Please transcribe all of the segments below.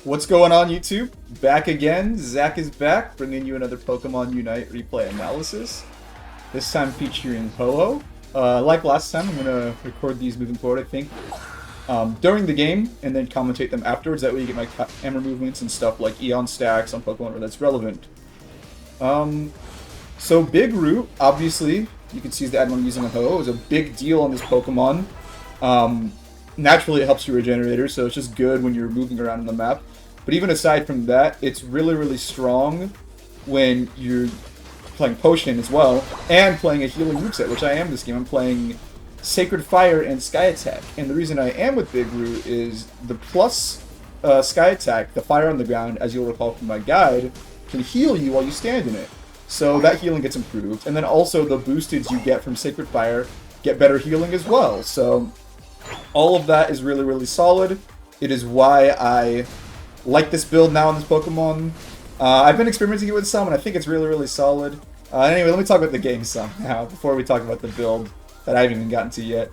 What's going on, YouTube? Back again. Zach is back, bringing you another Pokemon Unite replay analysis. This time featuring Ho-Oh. Like last time, I'm going to record these moving forward, I think, during the game, and then commentate them afterwards. That way you get my camera movements and stuff like Eon stacks on Pokemon where that's relevant. So Big Root, obviously, you can see the item I'm using on Ho-Oh, is a big deal on this Pokemon. Naturally, it helps your regenerator, so it's just good when you're moving around on the map. But even aside from that, it's really, really strong when you're playing Potion as well, and playing a healing moveset, which I am this game. I'm playing Sacred Fire and Sky Attack. And the reason I am with Big Root is the plus Sky Attack, the fire on the ground, as you'll recall from my guide, can heal you while you stand in it. So that healing gets improved. And then also the boosteds you get from Sacred Fire get better healing as well. So all of that is really, really solid. It is why I like this build now on this Pokemon. I've been experimenting with some, and I think it's really, really solid. Anyway, let me talk about the game some now, before we talk about the build that I haven't even gotten to yet.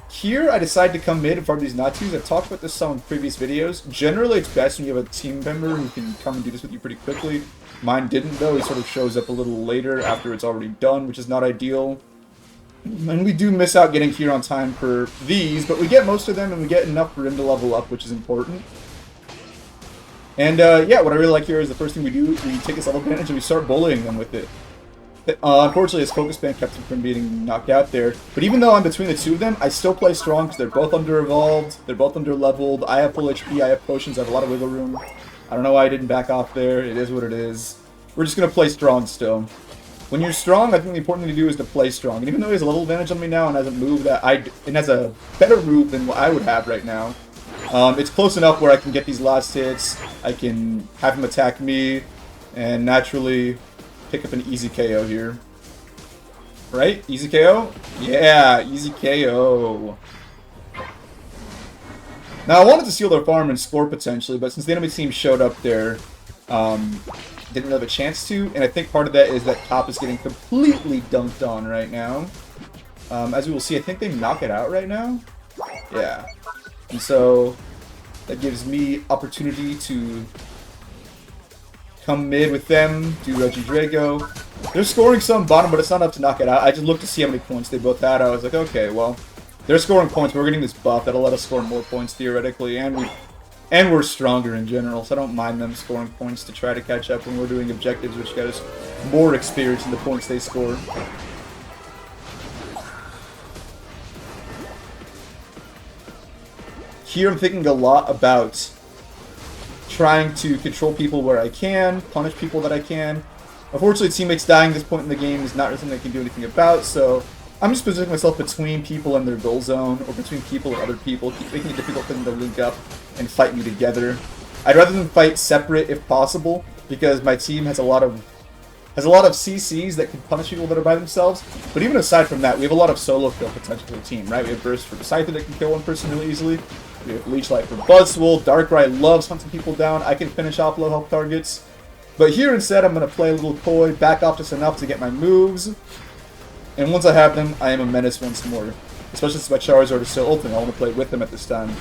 Here I decided to come mid and farm these Natus. I've talked about this some in previous videos. Generally, it's best when you have a team member who can come and do this with you pretty quickly. Mine didn't, though. He sort of shows up a little later after it's already done, which is not ideal. And we do miss out getting here on time for these, but we get most of them and we get enough for him to level up, which is important. And yeah, what I really like here is the first thing we do, we take this level advantage and we start bullying them with it. Unfortunately, his focus band kept him from being knocked out there. But even though I'm between the two of them, I still play strong because they're both under-evolved, they're both under-leveled, I have full HP, I have potions, I have a lot of wiggle room. I don't know why I didn't back off there, it is what it is. We're just going to play strong still. When you're strong, I think the important thing to do is to play strong. And even though he has a little advantage on me now and has a move that and has a better move than what I would have right now, it's close enough where I can get these last hits, I can have him attack me, and naturally pick up an easy KO here. Right? Easy KO? Yeah, easy KO. Now, I wanted to steal their farm and score potentially, but since the enemy team showed up there, didn't really have a chance to, and I think part of that is that top is getting completely dunked on right now. As we will see, I think they knock it out right now. Yeah. And so that gives me opportunity to come mid with them, do Regidrago. They're scoring some bottom, but it's not enough to knock it out. I just looked to see how many points they both had. I was like, okay, well, they're scoring points, but we're getting this buff that'll let us score more points theoretically, and we're stronger in general, so I don't mind them scoring points to try to catch up when we're doing objectives, which get us more experience in the points they score. Here I'm thinking a lot about trying to control people where I can, punish people that I can. Unfortunately, teammates dying at this point in the game is not really something I can do anything about, so I'm just positioning myself between people and their goal zone, or between people and other people, making it difficult for them to link up and fight me together. I'd rather than fight separate if possible, because my team has a lot of CCs that can punish people that are by themselves. But even aside from that, we have a lot of solo kill potential for the team, right? We have Burst for Scyther that can kill one person really easily. We have Leech Light for Buzzwole. Darkrai loves hunting people down. I can finish off low health targets. But here instead, I'm going to play a little coy, back off just enough to get my moves. And once I have them, I am a menace once more. Especially since my Charizard is still ulting, I want to play with them at this time.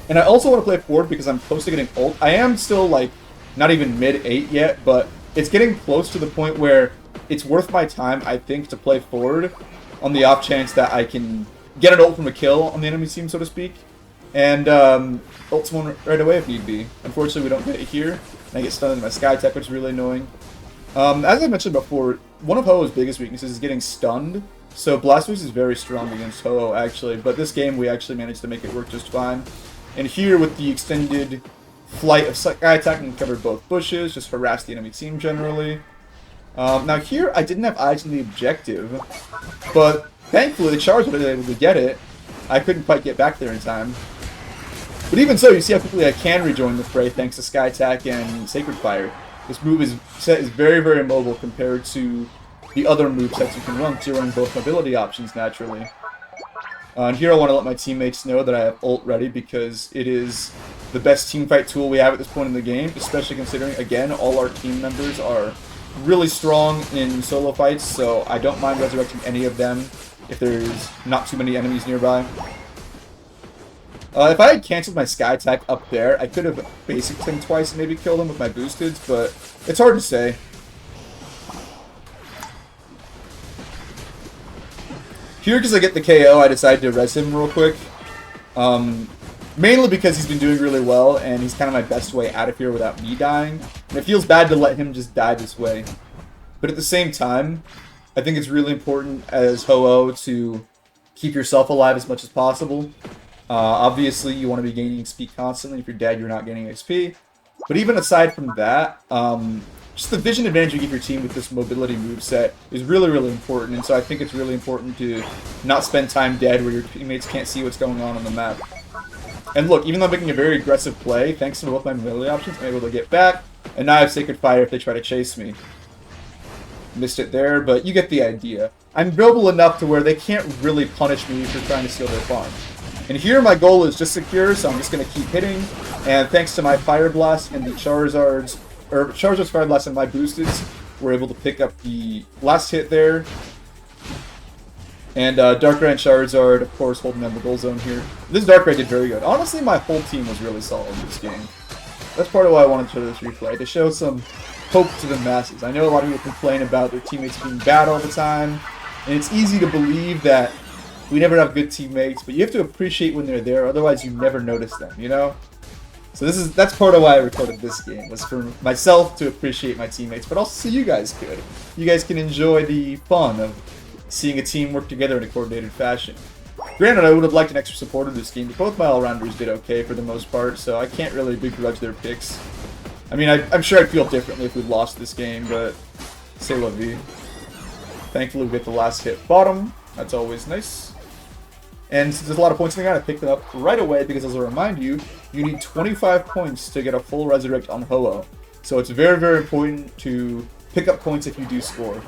And I also want to play forward because I'm close to getting ult. I am still, like, not even mid-8 yet, but it's getting close to the point where it's worth my time, I think, to play forward on the off chance that I can get an ult from a kill on the enemy team, so to speak. And ult someone right away if need be. Unfortunately, we don't get it here. And I get stunned in my Sky Attack, which is really annoying. As I mentioned before, one of Ho-Oh's biggest weaknesses is getting stunned. So Blastoise is very strong against Ho-Oh, actually. But this game, we actually managed to make it work just fine. And here, with the extended flight of Sky Attack, and cover both bushes, just harass the enemy team generally. Now here, I didn't have eyes on the objective. But thankfully, the Charizard was able to get it. I couldn't quite get back there in time. But even so, you see how quickly I can rejoin the fray thanks to Sky Attack and Sacred Fire. This set is very, very mobile compared to the other movesets you can run, because you're running both mobility options naturally. And here I want to let my teammates know that I have ult ready because it is the best teamfight tool we have at this point in the game, especially considering, again, all our team members are really strong in solo fights, so I don't mind resurrecting any of them if there's not too many enemies nearby. If I had canceled my Sky attack up there, I could have basic him twice and maybe killed him with my boosted, but it's hard to say. Here, because I get the KO, I decided to res him real quick. Mainly because he's been doing really well, and he's kind of my best way out of here without me dying. And it feels bad to let him just die this way. But at the same time, I think it's really important as Ho-Oh to keep yourself alive as much as possible. Obviously, you want to be gaining XP constantly. If you're dead, you're not gaining XP. But even aside from that, just the vision advantage you give your team with this mobility moveset is really, really important. And so I think it's really important to not spend time dead where your teammates can't see what's going on the map. And look, even though I'm making a very aggressive play, thanks to both my mobility options, I'm able to get back. And now I have Sacred Fire if they try to chase me. Missed it there, but you get the idea. I'm buildable enough to where they can't really punish me for trying to steal their farm. And here my goal is just secure, so I'm just going to keep hitting. And thanks to my Fire Blast and the Charizard's Fire Blast and my boosted, we're able to pick up the last hit there. And Darkrai and Charizard, of course, holding down the goal zone here. This Darkrai did very good. Honestly, my whole team was really solid in this game. That's part of why I wanted to show this replay, to show some hope to the masses. I know a lot of people complain about their teammates being bad all the time, and it's easy to believe that we never have good teammates, but you have to appreciate when they're there, otherwise you never notice them, you know? So that's part of why I recorded this game, was for myself to appreciate my teammates, but also so you guys could. You guys can enjoy the fun of seeing a team work together in a coordinated fashion. Granted, I would have liked an extra support in this game, but both my all-rounders did okay for the most part, so I can't really begrudge their picks. I mean, I'm sure I'd feel differently if we lost this game, but c'est la vie. Thankfully, we get the last hit bottom. That's always nice. And since there's a lot of points in the game, I picked it up right away because, as I remind you, you need 25 points to get a full Resurrect on Ho-Oh. So it's very, very important to pick up points if you do score.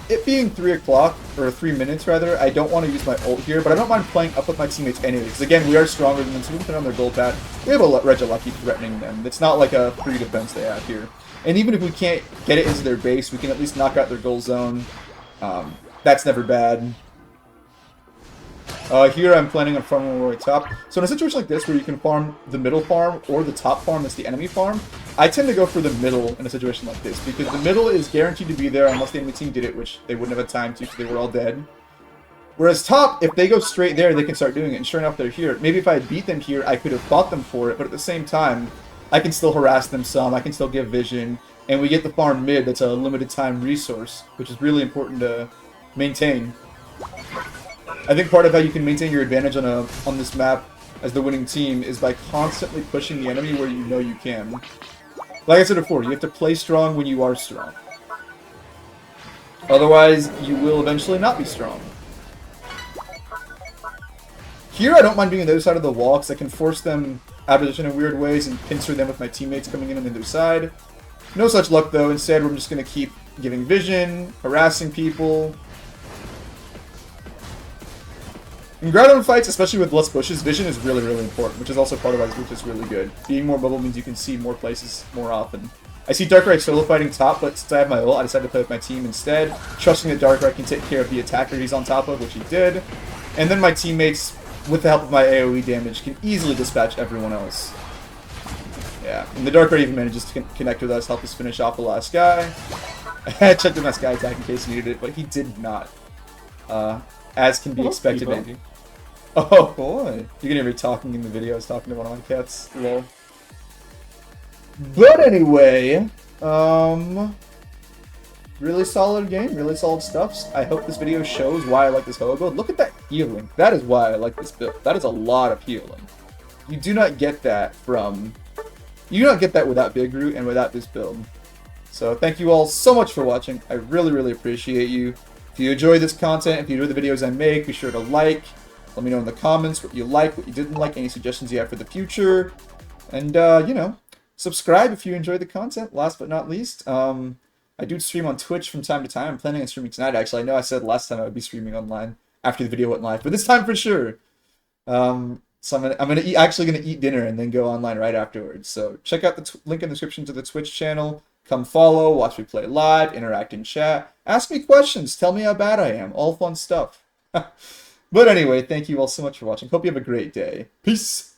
It being 3 o'clock, or 3 minutes rather, I don't want to use my ult here, but I don't mind playing up with my teammates anyway, because again, we are stronger than them, so we can put on their gold pad. We have a Regieleki threatening them. It's not like a free defense they have here. And even if we can't get it into their base, we can at least knock out their goal zone. That's never bad. Here I'm planning on farming all the way top. So in a situation like this, where you can farm the middle farm or the top farm that's the enemy farm, I tend to go for the middle in a situation like this, because the middle is guaranteed to be there unless the enemy team did it, which they wouldn't have had time to because they were all dead. Whereas top, if they go straight there, they can start doing it, and sure enough, they're here. Maybe if I had beat them here, I could have fought them for it, but at the same time, I can still harass them some, I can still give vision, and we get the farm mid that's a limited time resource, which is really important to maintain. I think part of how you can maintain your advantage on this map as the winning team is by constantly pushing the enemy where you know you can. Like I said before, you have to play strong when you are strong. Otherwise, you will eventually not be strong. Here, I don't mind being on the other side of the wall because I can force them out of position in weird ways and pincer them with my teammates coming in on the other side. No such luck, though. Instead, we're just going to keep giving vision, harassing people. In ground fights, especially with less bushes, vision is really, really important, which is also part of why this group is really good. Being more bubble means you can see more places more often. I see Darkrai solo fighting top, but since I have my ult, I decided to play with my team instead, trusting that Darkrai can take care of the attacker he's on top of, which he did. And then my teammates, with the help of my AoE damage, can easily dispatch everyone else. Yeah, and the Darkrai even manages to connect with us, help us finish off the last guy. I checked with my Sky attack in case he needed it, but he did not. As can be expected. Oh boy. You can hear me talking in the video. I was talking to one of my cats. Lol. But anyway, really solid game, really solid stuff. I hope this video shows why I like this Ho-Oh build. Look at that healing. That is why I like this build. That is a lot of healing. You do not get that without Big Root and without this build. So thank you all so much for watching. I really, really appreciate you. If you enjoy this content, if you enjoy the videos I make, be sure to like. Let me know in the comments what you like, what you didn't like, any suggestions you have for the future. And, you know, subscribe if you enjoy the content. Last but not least, I do stream on Twitch from time to time. I'm planning on streaming tonight, actually. I know I said last time I would be streaming online after the video went live, but this time for sure. So I'm actually gonna eat dinner and then go online right afterwards. So check out the link in the description to the Twitch channel. Come follow, watch me play live, interact in chat, ask me questions, tell me how bad I am. All fun stuff. But anyway, thank you all so much for watching. Hope you have a great day. Peace!